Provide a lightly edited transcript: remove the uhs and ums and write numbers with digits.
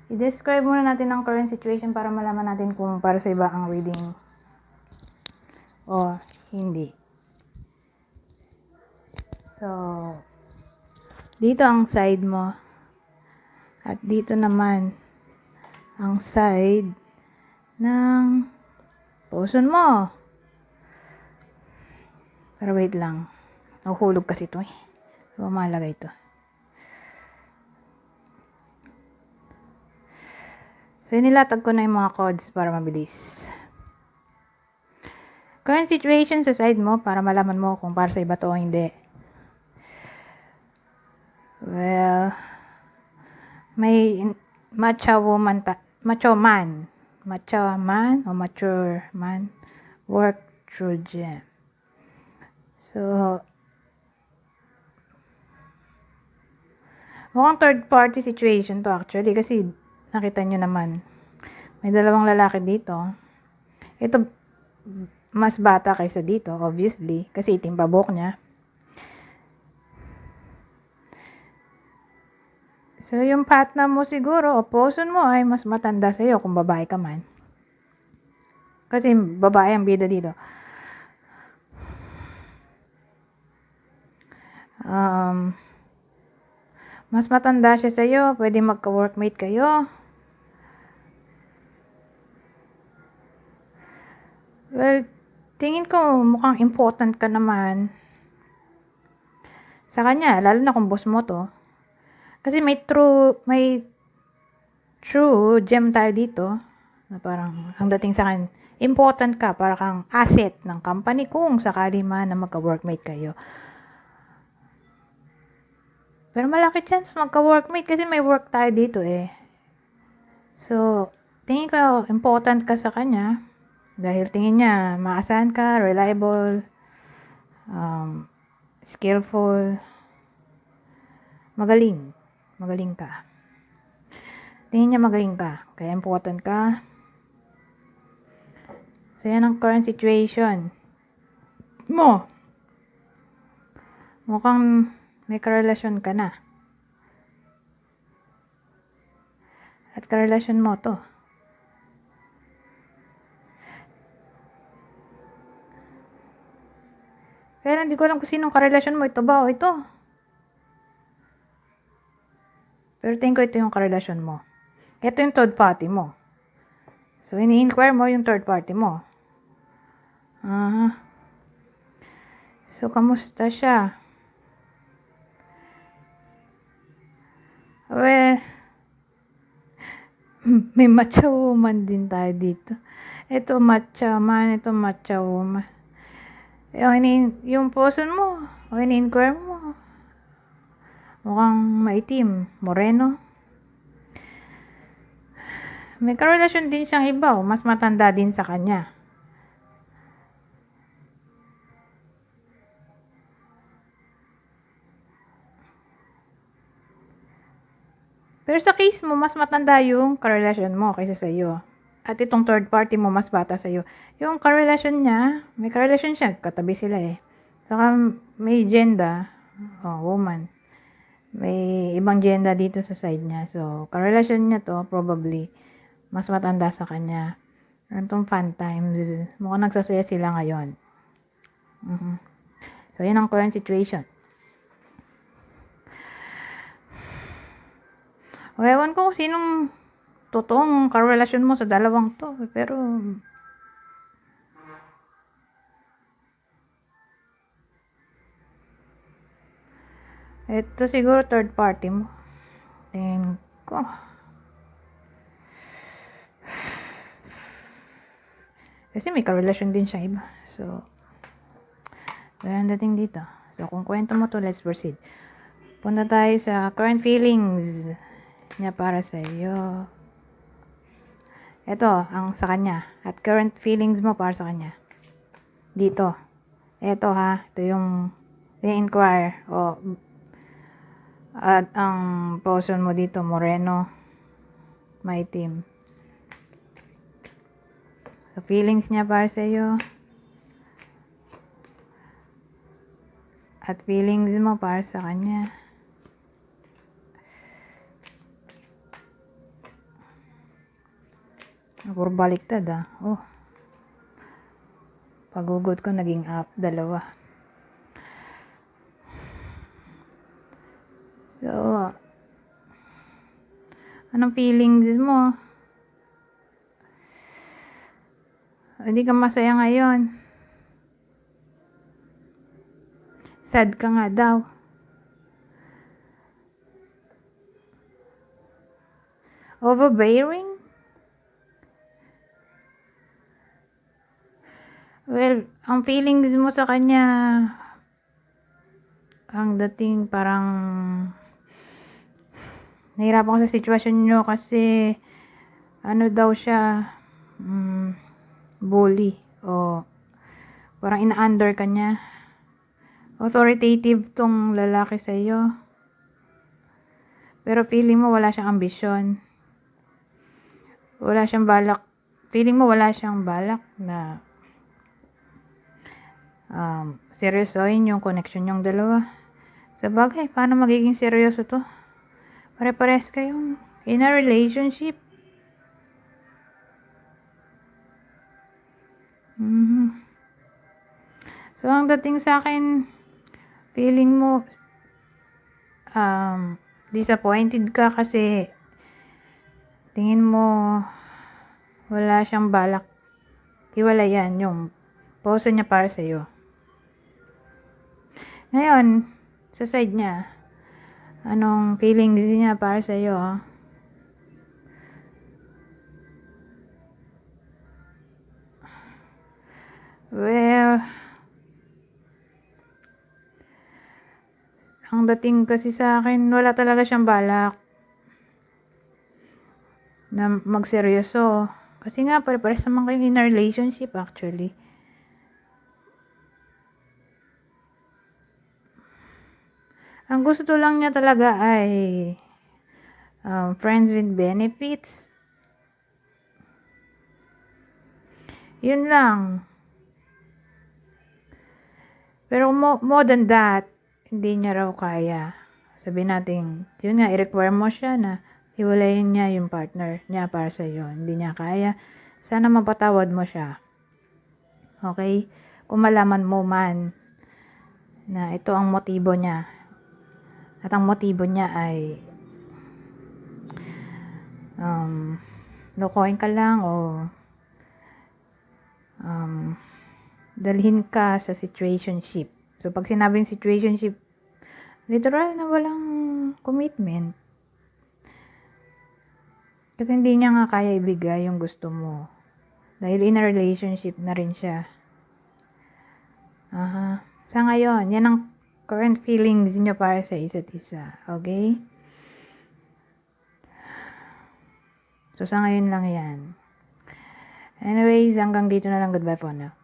I-describe muna natin ang current situation para malaman natin kung para sa iba ang reading o hindi. So, dito ang side mo. At dito naman ang side ng person mo. Pero wait lang. Nahuhulog kasi ito eh. So, malagay ito. So, inilatag ko na yung mga codes para mabilis. Current situation sa side mo para malaman mo kung para sa iba to o hindi. Well, may mature man o mature man work through gem. So, mukhang third party situation to actually kasi nakita nyo naman. May dalawang lalaki dito. Ito, mas bata kaysa dito, obviously. Kasi itim pa buhok niya. So, yung partner mo siguro, o person mo ay mas matanda sa'yo kung babae ka man. Kasi babae ang bida dito. Mas matanda siya sa'yo, pwede magka-workmate kayo. Well, tingin ko mukhang important ka naman sa kanya, lalo na kung boss mo to. Kasi may true gem tayo dito, na parang ang dating sa akin, important ka, para kang asset ng company kung sakali man na magka-workmate kayo. Pero malaki chance magka-workmate kasi may work tayo dito eh. So, tingin ko important ka sa kanya dahil tingin niya maasahan ka, reliable, skillful, magaling ka. Tingin niya magaling ka, kaya important ka. So, yan ang current situation mo. Mukhang may karelasyon ka na. At karelasyon mo to. Kaya hindi ko alam kung sinong karelasyon mo. Ito ba o ito? Pero tingin ko ito yung karelasyon mo. Ito yung third party mo. So, ini-inquire mo yung third party mo. So, kamusta siya? Well, may matcha woman din tayo dito. Ito matcha man, ito matcha woman. Yung person mo, o ini-inquire mo, mukhang maitim, moreno. May karelasyon din siyang iba, mas matanda din sa kanya. Pero sa case mo, mas matanda yung karelasyon mo kaysa sa iyo. At itong third party mo, mas bata sa iyo. Yung karelasyon niya, may karelasyon siya, katabi sila eh. Saka may gender, woman. May ibang gender dito sa side niya. So, karelasyon niya to, probably, mas matanda sa kanya. Itong fun times, mukhang nagsasaya sila ngayon. So, yan ang current situation. O, ewan ko kung sinong totoong karelasyon mo sa dalawang to. Pero, ito siguro third party mo. Tingin ko. Kasi may karelasyon din siya iba. So, ganun dating dito. So, kung kwento mo to, let's proceed. Punta tayo sa current feelings niya para sa iyo. Ito, ang sa kanya. At current feelings mo para sa kanya. Dito. Ito ha. Ito yung inquire. At ang person mo dito, moreno. Maitim. So, feelings niya para sa iyo. At feelings mo para sa kanya. Puro baliktad Oh, pagugod ko naging dalawa. So, anong feelings mo? Hindi ka masaya ngayon. Sad ka nga daw. Overbearing? Well, ang feelings mo sa kanya, ang dating parang nahirapan ka sa sitwasyon nyo kasi ano daw siya, bully o parang ina-under ka niya. Authoritative tong lalaki sa iyo. Pero feeling mo wala siyang ambisyon. Wala siyang balak. Feeling mo wala siyang balak na seryosohin yung connection yung dalawa. Sa bagay, paano magiging seryoso to? Pare-pares kayong in a relationship. So, ang dating sa akin, feeling mo disappointed ka kasi tingin mo wala siyang balak hiwalayan yung puso niya para sa'yo. Ngayon, sa side niya, anong feelings niya para sa'yo? Well, ang dating kasi sa akin, wala talaga siyang balak na magseryoso. Kasi nga, pare-pares naman kayo in a relationship actually. Ang gusto lang niya talaga ay friends with benefits. Yun lang. Pero more than that, hindi niya raw kaya. Sabihin natin, yun nga, i-require mo siya na hiwalayin niya yung partner niya para sa iyo. Hindi niya kaya. Sana mapatawad mo siya. Okay? Kung malaman mo man na ito ang motibo niya. At ang motibo niya ay lokohin ka lang o dalhin ka sa situationship. So, pag sinabing situationship, literal na walang commitment. Kasi hindi niya nga kaya ibigay yung gusto mo. Dahil in a relationship na rin siya. Sa ngayon, yan ang current feelings niyo para sa isa't isa. Okay? So, sa ngayon lang yan. Anyways, hanggang dito na lang. Goodbye for now.